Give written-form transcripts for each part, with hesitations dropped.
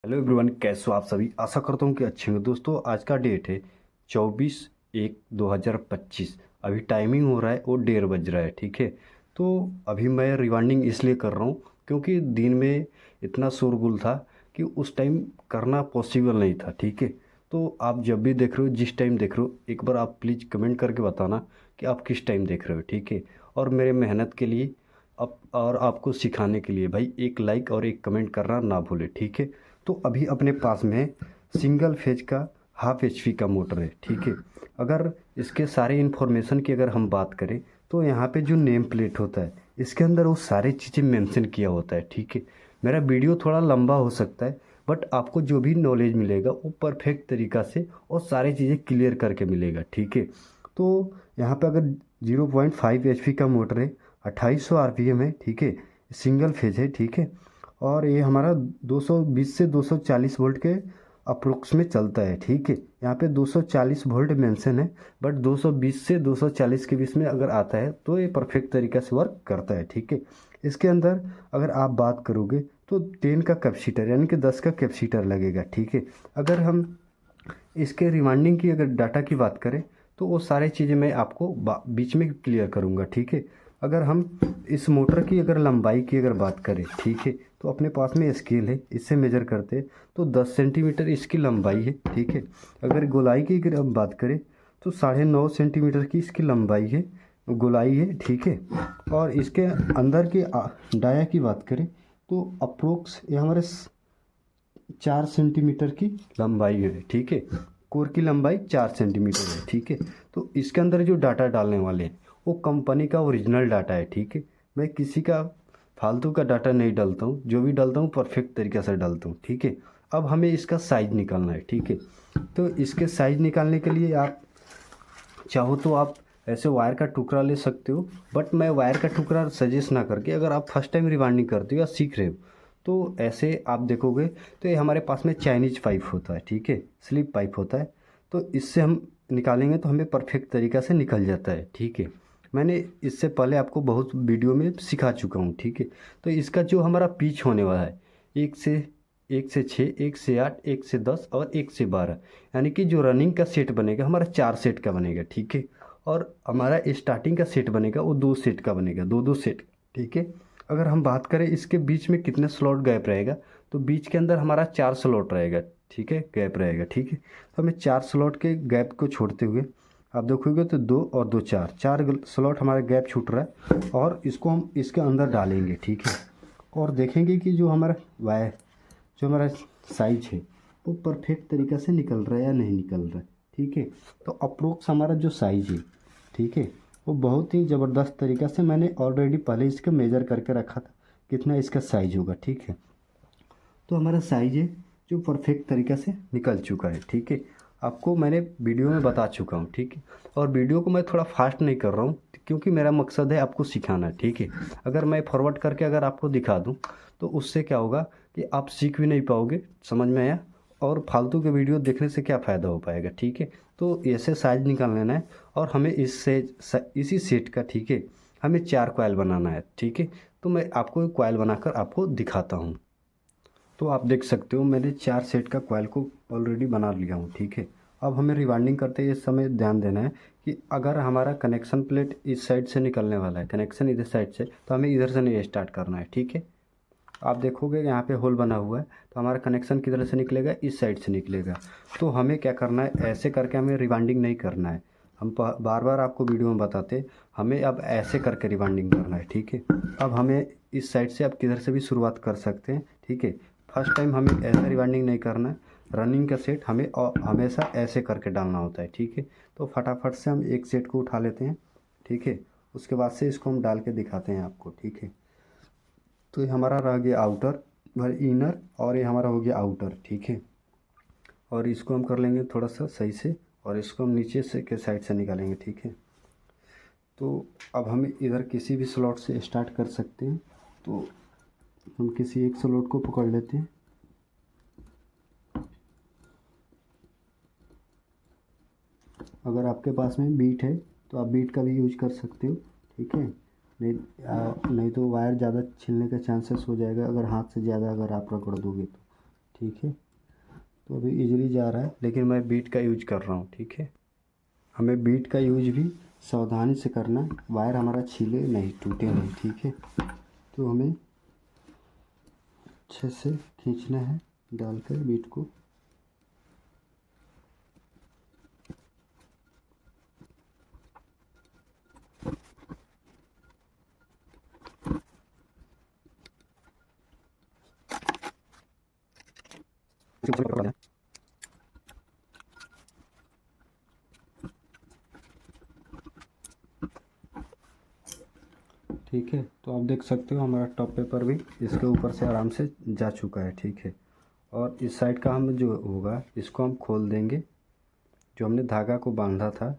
Hello everyone, कैसे हो आप सभी। आशा करता हूँ कि अच्छे होंगे। दोस्तों, आज का डेट है 24/1/2025। अभी टाइमिंग हो रहा है और 1:30 बज रहा है। ठीक है, तो अभी मैं रिवाइंडिंग इसलिए कर रहा हूँ क्योंकि दिन में इतना शोरगुल था कि उस टाइम करना पॉसिबल नहीं था। ठीक है, तो आप जब भी देख रहे हो, जिस टाइम देख रहे हो, एक बार आप प्लीज़ कमेंट करके बताना कि आप किस टाइम देख रहे हो। ठीक है, और मेरे मेहनत के लिए आप और आपको सिखाने के लिए भाई एक लाइक और एक कमेंट करना ना भूले। ठीक है, तो अभी अपने पास में सिंगल फेज का हाफ एचपी का मोटर है। ठीक है, अगर इसके सारे इन्फॉर्मेशन की अगर हम बात करें तो यहाँ पे जो नेम प्लेट होता है इसके अंदर वो सारी चीज़ें मेंशन किया होता है। ठीक है, मेरा वीडियो थोड़ा लंबा हो सकता है बट आपको जो भी नॉलेज मिलेगा वो परफेक्ट तरीक़ा से और सारी चीज़ें क्लियर करके मिलेगा। ठीक है, तो यहाँ पे अगर 0.5 एचपी का मोटर है, 2800 आरपीएम है। ठीक है, सिंगल फेज है। ठीक है, और ये हमारा 220 से 240 वोल्ट के अप्रोक्स में चलता है। ठीक है, यहाँ पे 240 वोल्ट मेंशन है बट 220 से 240 के बीच में अगर आता है तो ये परफेक्ट तरीक़ा से वर्क करता है। ठीक है, इसके अंदर अगर आप बात करोगे तो 10 का कैपेसिटर यानी कि 10 का कैपेसिटर लगेगा। ठीक है, अगर हम इसके रिमाइंडिंग की अगर डाटा की बात करें तो वो सारी चीज़ें मैं आपको बीच में क्लियर करूँगा। ठीक है, अगर हम इस मोटर की अगर लंबाई की अगर बात करें, ठीक है, तो अपने पास में स्केल है, इससे मेजर करते हैं तो 10 सेंटीमीटर इसकी लंबाई है। ठीक है, अगर गोलाई की अगर हम बात करें तो 9.5 सेंटीमीटर की इसकी लंबाई है, गोलाई है। ठीक है, और इसके अंदर के डाया की बात करें तो अप्रोक्स ये हमारे 4 सेंटीमीटर की लंबाई है। ठीक है, कोर की लंबाई 4 सेंटीमीटर है। ठीक है, तो इसके अंदर जो डाटा डालने वाले हैं वो कंपनी का ओरिजिनल डाटा है। ठीक है, मैं किसी का फालतू का डाटा नहीं डालता हूँ, जो भी डालता हूँ परफेक्ट तरीके से डालता हूँ। ठीक है, अब हमें इसका साइज़ निकालना है। ठीक है, तो इसके साइज़ निकालने के लिए आप चाहो तो आप ऐसे वायर का टुकड़ा ले सकते हो, बट मैं वायर का टुकड़ा सजेस्ट ना करके, अगर आप फर्स्ट टाइम रिवाइंडिंग करते हो या सीख रहे हो तो ऐसे आप देखोगे तो ये हमारे पास में चाइनीज पाइप होता है। ठीक है, स्लिप पाइप होता है, तो इससे हम निकालेंगे तो हमें परफेक्ट तरीक़ा से निकल जाता है। ठीक है, मैंने इससे पहले आपको बहुत वीडियो में सिखा चुका हूँ। ठीक है, तो इसका जो हमारा पिच होने वाला है 1 से 6, 1 से 8, 1 से 10 और 1 से 12, यानी कि जो रनिंग का सेट बनेगा हमारा 4 सेट का बनेगा। ठीक है, और हमारा स्टार्टिंग का सेट बनेगा वो 2 सेट का बनेगा, दो दो सेट। ठीक है, अगर हम बात करें इसके बीच में कितने स्लॉट गैप रहेगा तो बीच के अंदर हमारा 4 स्लॉट रहेगा। ठीक है, गैप रहेगा। ठीक है, तो हमें 4 स्लॉट के गैप को छोड़ते हुए आप देखोगे तो 2 और 2 4 4 स्लॉट हमारा गैप छूट रहा है और इसको हम इसके अंदर डालेंगे। ठीक है, और देखेंगे कि जो हमारा वायर जो हमारा साइज है वो परफेक्ट तरीक़ा से निकल रहा है या नहीं निकल रहा है। ठीक है, तो अप्रोक्स हमारा जो साइज है, ठीक है, वो बहुत ही ज़बरदस्त तरीक़ा से मैंने ऑलरेडी पहले इसका मेज़र करके रखा था कितना इसका साइज होगा। ठीक है, तो हमारा साइज है जो परफेक्ट तरीक़ा से निकल चुका है। ठीक है, आपको मैंने वीडियो में बता चुका हूँ। ठीक है, और वीडियो को मैं थोड़ा फास्ट नहीं कर रहा हूँ क्योंकि मेरा मकसद है आपको सिखाना। ठीक है, अगर मैं फॉरवर्ड करके अगर आपको दिखा दूँ तो उससे क्या होगा कि आप सीख भी नहीं पाओगे, समझ में आया, और फालतू के वीडियो देखने से क्या फ़ायदा हो पाएगा। ठीक है, तो ऐसे साइज निकाल लेना है और हमें इसी सेट का, ठीक है, हमें 4 कॉइल बनाना है। ठीक है, तो मैं आपको एक कॉइल बनाकर आपको दिखाता हूँ। तो आप देख सकते हो मैंने 4 सेट का कॉइल को ऑलरेडी बना लिया हूँ। ठीक है, अब हमें रिवाइंडिंग करते इस समय ध्यान देना है कि अगर हमारा कनेक्शन प्लेट इस साइड से निकलने वाला है, कनेक्शन इधर साइड से, तो हमें इधर से नहीं स्टार्ट करना है। ठीक है, आप देखोगे यहाँ पे होल बना हुआ है तो हमारा कनेक्शन किधर से निकलेगा, इस साइड से निकलेगा। तो हमें क्या करना है, ऐसे करके हमें रिवाइंडिंग नहीं करना है। हम बार बार आपको वीडियो में बताते, हमें अब ऐसे करके रिवाइंडिंग करना है। ठीक है, अब हमें इस साइड से अब किधर से भी शुरुआत कर सकते हैं। ठीक है, फर्स्ट टाइम हमें ऐसा रिवाइंडिंग नहीं करना है, रनिंग का सेट हमें हमेशा ऐसे करके डालना होता है। ठीक है, तो फटाफट से हम एक सेट को उठा लेते हैं। ठीक है, उसके बाद से इसको हम डाल के दिखाते हैं आपको। ठीक है, तो ये हमारा रह गया आउटर, इनर, और ये हमारा हो गया आउटर। ठीक है, और इसको हम कर लेंगे थोड़ा सा सही से और इसको हम नीचे से के साइड से निकालेंगे। ठीक है, तो अब हम इधर किसी भी स्लॉट से स्टार्ट कर सकते हैं, तो हम किसी एक स्लॉट को पकड़ लेते हैं। अगर आपके पास में बीट है तो आप बीट का भी यूज कर सकते हो। ठीक है, नहीं तो वायर ज़्यादा छिलने का चांसेस हो जाएगा अगर हाथ से ज़्यादा अगर आप रगड़ दोगे तो। ठीक है। तो अभी इजीली जा रहा है, लेकिन मैं बीट का यूज कर रहा हूँ, ठीक है। हमें बीट का यूज भी सावधानी से करना है, वायर हमारा छीले नहीं, टूटे नहीं, ठीक है। तो हमें अच्छे से खींचना है डालकर बीट को। ठीक है। तो आप देख सकते हो हमारा टॉप पेपर भी इसके ऊपर से आराम से जा चुका है, ठीक है। और इस साइड का हम जो होगा इसको हम खोल देंगे, जो हमने धागा को बांधा था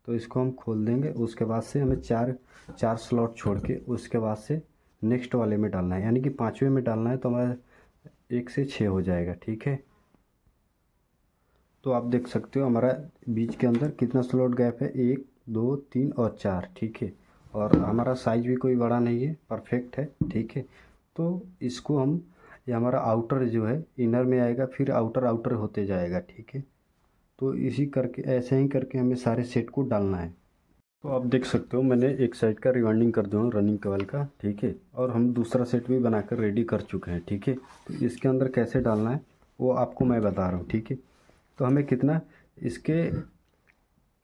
तो इसको हम खोल देंगे। उसके बाद से हमें चार स्लॉट छोड़ के उसके बाद से नेक्स्ट वाले में डालना है, यानी कि 5वें में डालना है। तो हमारा 1 से 6 हो जाएगा, ठीक है। तो आप देख सकते हो हमारा बीच के अंदर कितना स्लॉट गैप है, 1 2 3 और 4, ठीक है। और हमारा साइज भी कोई बड़ा नहीं है, परफेक्ट है, ठीक है। तो इसको हम, ये हमारा आउटर जो है इनर में आएगा, फिर आउटर आउटर होते जाएगा, ठीक है। तो इसी करके ऐसे ही करके हमें सारे सेट को डालना है। तो आप देख सकते हो मैंने एक साइड का रिवाइंडिंग कर दिया हूँ रनिंग कॉइल का, ठीक है। और हम दूसरा सेट भी बनाकर रेडी कर चुके हैं, ठीक है। तो इसके अंदर कैसे डालना है वो आपको मैं बता रहा हूँ, ठीक है। तो हमें कितना, इसके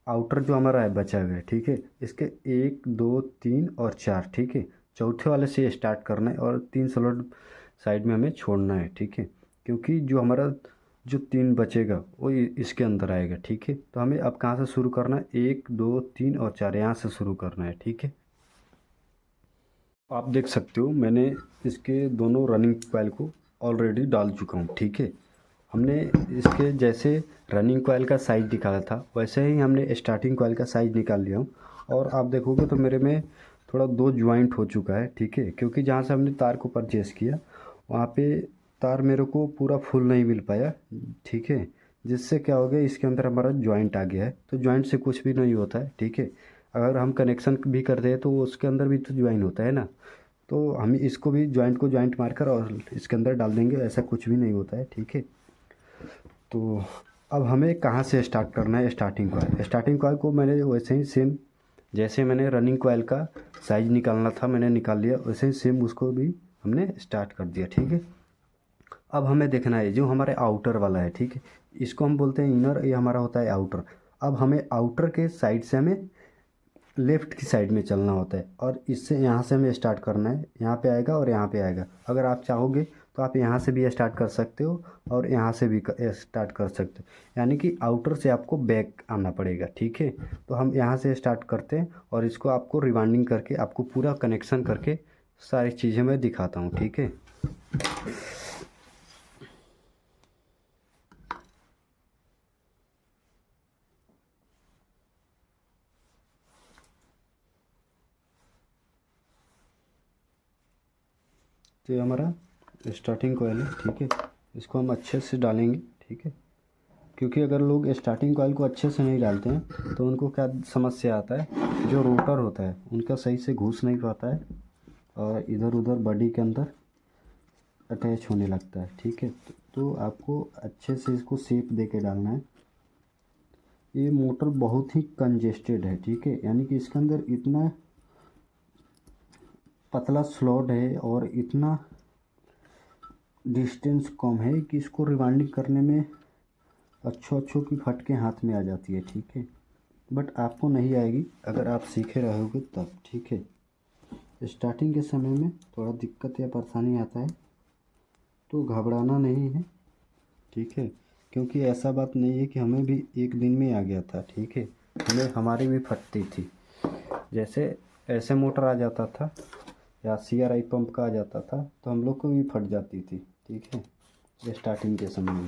आउटर जो हमारा है बचा हुआ है, ठीक है, इसके 1 2 3 और 4, ठीक है। चौथे वाले से स्टार्ट करना है और 3 स्लॉट साइड में हमें छोड़ना है, ठीक है। क्योंकि जो हमारा जो 3 बचेगा वो इसके अंदर आएगा, ठीक है। तो हमें अब कहाँ से शुरू करना है, 1 2 3 और 4 यहाँ से शुरू करना है, ठीक है। आप देख सकते हो मैंने इसके दोनों रनिंग कॉइल को ऑलरेडी डाल चुका हूँ, ठीक है। हमने इसके जैसे रनिंग कॉइल का साइज़ निकाला था वैसे ही हमने स्टार्टिंग कॉइल का साइज़ निकाल लिया हूँ। और आप देखोगे तो मेरे में थोड़ा 2 ज्वाइंट हो चुका है, ठीक है। क्योंकि जहाँ से हमने तार को परचेस किया वहाँ पे तार मेरे को पूरा फुल नहीं मिल पाया, ठीक है। जिससे क्या हो गया, इसके अंदर हमारा ज्वाइंट आ गया है। तो ज्वाइंट से कुछ भी नहीं होता है, ठीक है। अगर हम कनेक्शन भी करते हैं तो उसके अंदर भी तो ज्वाइन होता है ना। तो हम इसको भी ज्वाइंट को ज्वाइंट मारकर और इसके अंदर डाल देंगे, ऐसा कुछ भी नहीं होता है, ठीक है। तो अब हमें कहाँ से स्टार्ट करना है, स्टार्टिंग कॉइल को मैंने वैसे ही सेम जैसे मैंने रनिंग कॉइल का साइज निकालना था मैंने निकाल लिया, वैसे ही सेम उसको भी हमने स्टार्ट कर दिया, ठीक है। अब हमें देखना है जो हमारे आउटर वाला है, ठीक है। इसको हम बोलते हैं इनर, ये हमारा होता है आउटर। अब हमें आउटर के साइड से हमें लेफ़्ट की साइड में चलना होता है और इससे यहाँ से हमें स्टार्ट करना है। यहाँ पे आएगा और यहाँ पे आएगा। अगर आप चाहोगे तो आप यहाँ से भी स्टार्ट कर सकते हो और यहाँ से भी स्टार्ट कर सकते हो, यानी कि आउटर से आपको बैक आना पड़ेगा, ठीक है। तो हम यहाँ से स्टार्ट करते हैं और इसको आपको रिवाइंडिंग करके आपको पूरा कनेक्शन करके सारी चीज़ें मैं दिखाता हूँ, ठीक है। तो ये हमारा स्टार्टिंग कॉइल है, ठीक है। इसको हम अच्छे से डालेंगे, ठीक है। क्योंकि अगर लोग स्टार्टिंग कॉइल को अच्छे से नहीं डालते हैं तो उनको क्या समस्या आता है, जो रोटर होता है उनका सही से घुस नहीं पाता है और इधर उधर बॉडी के अंदर अटैच होने लगता है, ठीक है। तो आपको अच्छे से इसको शेप दे के डालना है। ये मोटर बहुत ही कंजेस्टेड है, ठीक है, यानी कि इसके अंदर इतना पतला स्लॉट है और इतना डिस्टेंस कम है कि इसको रिवाइंडिंग करने में अच्छों की फटके हाथ में आ जाती है, ठीक है। बट आपको नहीं आएगी अगर आप सीखे रहोगे तब, ठीक है। स्टार्टिंग के समय में थोड़ा दिक्कत या परेशानी आता है तो घबराना नहीं है, ठीक है। क्योंकि ऐसा बात नहीं है कि हमें भी एक दिन में आ गया था, ठीक है। हमारी भी फटती थी, जैसे ऐसे मोटर आ जाता था या CRI पंप का आ जाता था तो हम लोग को भी फट जाती थी, ठीक है, ये स्टार्टिंग के समय में।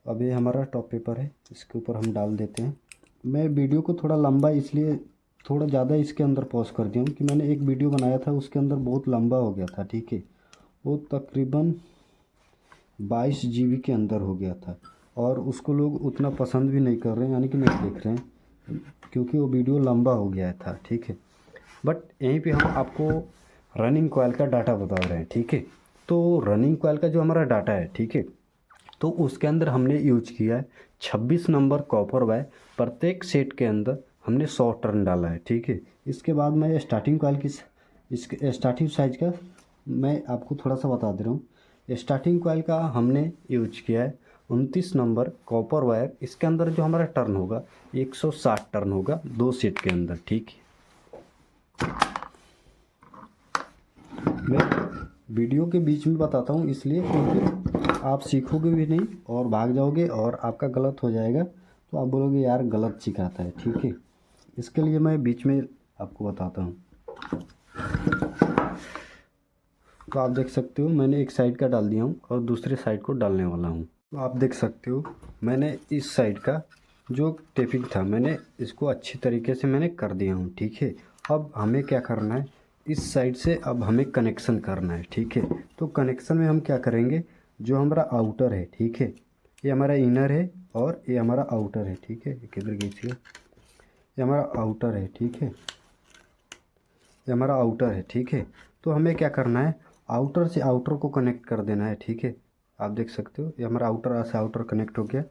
अब ये हमारा टॉप पेपर है, इसके ऊपर हम डाल देते हैं। मैं वीडियो को थोड़ा लंबा इसलिए थोड़ा ज़्यादा इसके अंदर पॉज कर दिया हूँ कि मैंने एक वीडियो बनाया था उसके अंदर बहुत लंबा हो गया था, ठीक है। वो तकरीबन 22 GB के अंदर हो गया था और उसको लोग उतना पसंद भी नहीं कर रहे हैं, यानी कि नहीं देख रहे हैं क्योंकि वो वीडियो लंबा हो गया था, ठीक है। बट यहीं पे हम आपको रनिंग कॉइल का डाटा बता रहे हैं, ठीक है। तो रनिंग कॉइल का जो हमारा डाटा है, ठीक है, तो उसके अंदर हमने यूज किया है 26 नंबर कॉपर वायर। प्रत्येक सेट के अंदर हमने 100 टर्न डाला है, ठीक है। इसके बाद मैं स्टार्टिंग कॉइल की इसके स्टार्टिंग साइज का मैं आपको थोड़ा सा बता दे रहा हूँ। स्टार्टिंग कॉइल का हमने यूज किया है 29 नंबर कॉपर वायर। इसके अंदर जो हमारा टर्न होगा 160 टर्न होगा 2 सेट के अंदर, ठीक है। मैं वीडियो के बीच में बताता हूँ इसलिए क्योंकि आप सीखोगे भी नहीं और भाग जाओगे और आपका गलत हो जाएगा, तो आप बोलोगे यार गलत सिखाता है, ठीक है। इसके लिए मैं बीच में आपको बताता हूँ। तो आप देख सकते हो मैंने एक साइड का डाल दिया हूँ और दूसरे साइड को डालने वाला हूँ। तो आप देख सकते हो मैंने इस साइड का जो टेपिंग था मैंने इसको अच्छी तरीके से मैंने कर दिया हूँ, ठीक है। अब हमें क्या करना है, इस साइड से अब हमें कनेक्शन करना है, ठीक है। तो कनेक्शन में हम क्या करेंगे, जो हमारा आउटर है, ठीक है, ये हमारा इनर है और ये हमारा आउटर है, ठीक है। किधर खींचिए, ये हमारा आउटर है, ठीक है, ये हमारा आउटर है, ठीक है। तो हमें क्या करना है, आउटर से आउटर को कनेक्ट कर देना है, ठीक है। आप देख सकते हो ये हमारा आउटर से आउटर कनेक्ट हो गया।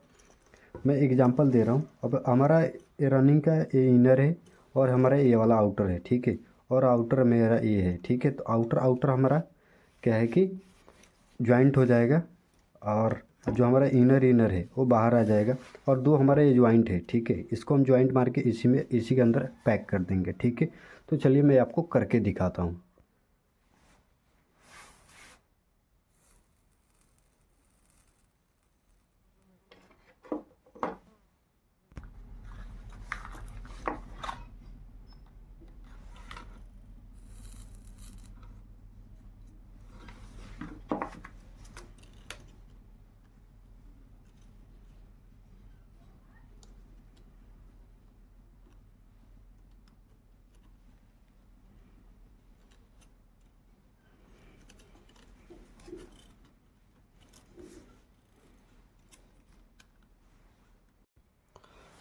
मैं एग्जांपल दे रहा हूँ। अब हमारा ये रनिंग का ये इनर है और हमारा ये वाला आउटर है, ठीक है, और आउटर मेरा ये है, ठीक है। तो आउटर आउटर हमारा क्या है कि ज्वाइंट हो जाएगा और जो हमारा इनर इनर है वो बाहर आ जाएगा और दो हमारा ये ज्वाइंट है, ठीक है। इसको हम ज्वाइंट मार के इसी के अंदर पैक कर देंगे, ठीक है। तो चलिए मैं आपको करके दिखाता हूँ।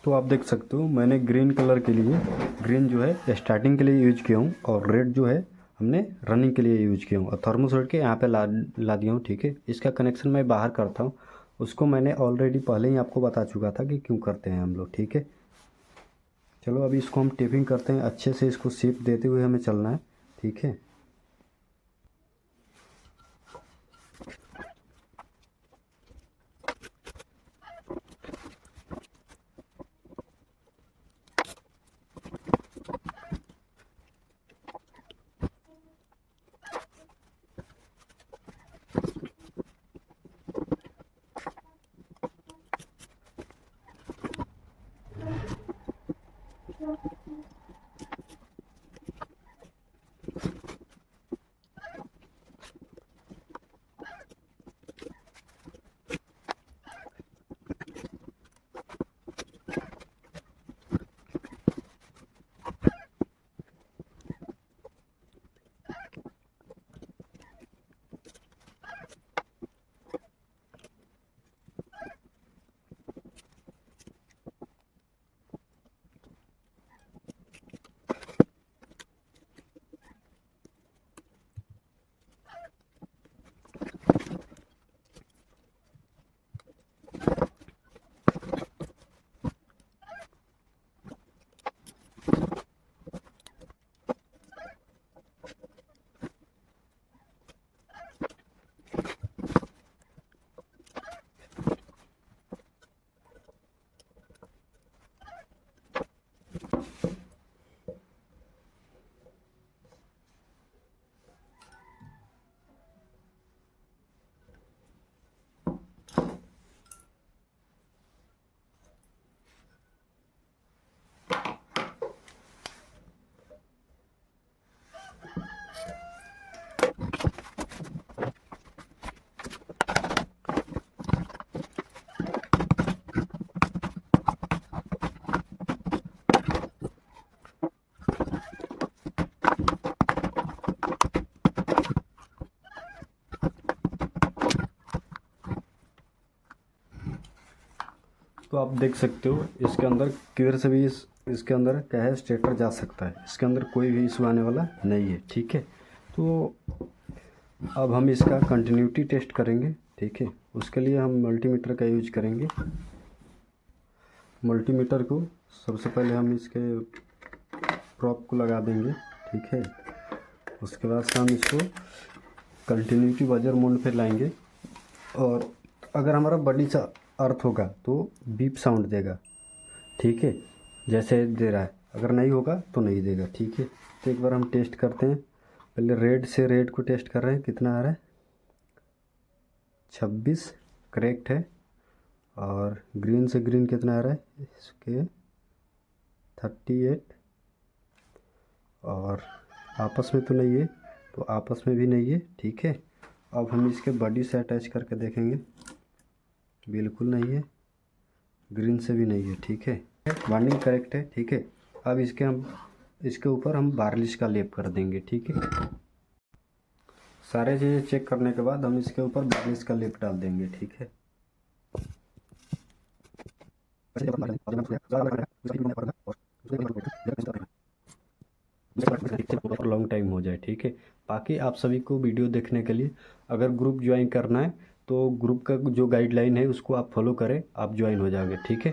तो आप देख सकते हो मैंने ग्रीन कलर के लिए, ग्रीन जो है स्टार्टिंग के लिए यूज किया हूँ और रेड जो है हमने रनिंग के लिए यूज किया हूँ और थर्मोसेट के यहाँ पे ला दिया हूँ, ठीक है। इसका कनेक्शन मैं बाहर करता हूँ, उसको मैंने ऑलरेडी पहले ही आपको बता चुका था कि क्यों करते हैं हम लोग, ठीक है। चलो अभी इसको हम टेपिंग करते हैं, अच्छे से इसको शेप देते हुए हमें चलना है, ठीक है। तो आप देख सकते हो इसके अंदर किधर से भी इसके अंदर क्या है, स्टेटर जा सकता है। इसके अंदर कोई भी इशू आने वाला नहीं है, ठीक है। तो अब हम इसका कंटिन्यूटी टेस्ट करेंगे, ठीक है। उसके लिए हम मल्टीमीटर का यूज करेंगे। मल्टीमीटर को सबसे पहले हम इसके प्रॉप को लगा देंगे, ठीक है। उसके बाद से हम इसको कंटिन्यूटी बजर मोड पे लाएंगे, और अगर हमारा बड़ी सा अर्थ होगा तो बीप साउंड देगा, ठीक है, जैसे दे रहा है। अगर नहीं होगा तो नहीं देगा, ठीक है। तो एक बार हम टेस्ट करते हैं। पहले रेड से रेड को टेस्ट कर रहे हैं, कितना आ रहा है, 26 करेक्ट है। और ग्रीन से ग्रीन कितना आ रहा है इसके, 38। और आपस में तो नहीं है, तो आपस में भी नहीं है, ठीक है। अब हम इसके बॉडी से अटैच करके देखेंगे, बिल्कुल नहीं है, ग्रीन से भी नहीं है, ठीक है। बाइंडिंग करेक्ट है, ठीक है। अब इसके ऊपर हम वार्निश का लेप कर देंगे, ठीक है। सारे चीज़ें चेक करने के बाद हम इसके ऊपर वार्निश का लेप डाल देंगे, ठीक है। लॉन्ग टाइम हो जाए, ठीक है। बाकी आप सभी को वीडियो देखने के लिए अगर ग्रुप ज्वाइन करना है तो ग्रुप का जो गाइडलाइन है उसको आप फॉलो करें, आप ज्वाइन हो जाओगे, ठीक है।